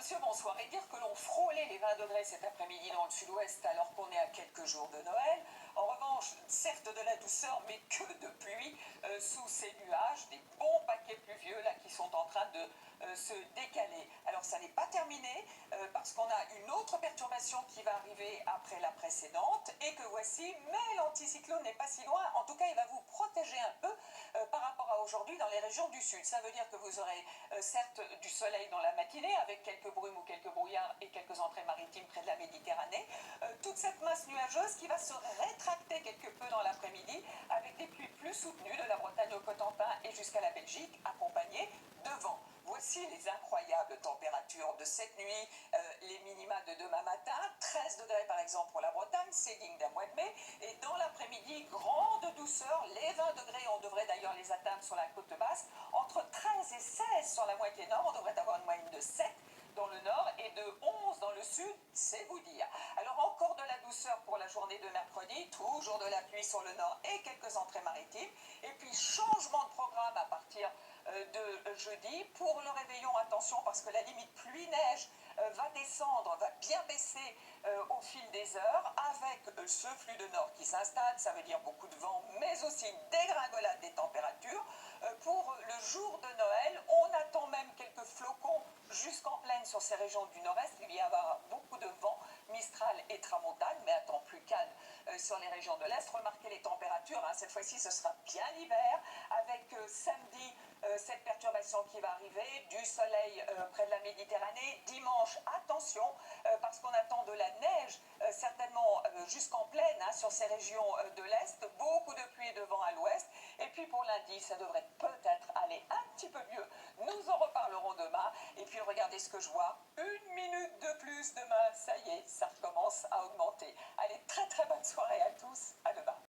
Monsieur, bonsoir. Et dire que l'on frôlait les 20 degrés cet après-midi dans le sud-ouest alors qu'on est à quelques jours de Noël. En revanche, certes de la douceur, mais que de pluie sous ces nuages, des bons paquets pluvieux là qui sont en train de se décaler. Alors ça n'est pas terminé parce qu'on a une autre perturbation qui va arriver après la précédente et que voici, mais l'anticyclone n'est pas si loin. En tout cas, il va vous protéger un peu par rapport à aujourd'hui dans les régions du sud. Ça veut dire que vous aurez certes du soleil dans la matinée avec quelques brumes ou quelques brouillards et quelques entrées maritimes près de la Méditerranée. Toute cette masse nuageuse qui va se rétracter quelque peu dans l'après-midi avec des pluies plus soutenues de la Bretagne au Cotentin et jusqu'à la Belgique accompagnées de vent. Voici les incroyables températures de cette nuit, les minima de demain matin, 13 degrés par exemple pour la Bretagne, c'est digne d'un mois de mai, et dans l'après-midi, grande douceur, les 20 degrés, on devrait d'ailleurs les atteindre sur la côte basse, entre 13 et 16 sur la moitié nord, on devrait avoir une moyenne de 7 dans le nord et de 11 dans le sud, c'est vous dire. Alors encore de la douceur pour la journée de mercredi, toujours de la pluie sur le nord et quelques entrées maritimes, et puis changement de programme à partir de jeudi. Pour le réveillon, attention parce que la limite pluie-neige va descendre, va bien baisser au fil des heures avec ce flux de nord qui s'installe, ça veut dire beaucoup de vent mais aussi dégringolade des températures. Pour le jour de Noël, on attend même quelques flocons jusqu'en plaine sur ces régions du nord-est. Il va y avoir beaucoup de vent, Mistral et Tramontane, mais à temps plus calme sur les régions de l'Est. Remarquez les températures, hein, cette fois-ci ce sera bien l'hiver, avec samedi cette perturbation qui va arriver, du soleil près de la Méditerranée. Dimanche, attention, parce qu'on attend de la neige, certainement jusqu'en plaine hein, sur ces régions de l'Est, beaucoup de pluie et de vent à l'ouest. Et puis pour lundi, ça devrait peut-être aller un petit peu mieux. Nous en reparlerons demain. Et puis regardez ce que je vois, 1 minute de plus demain, ça y est, ça recommence à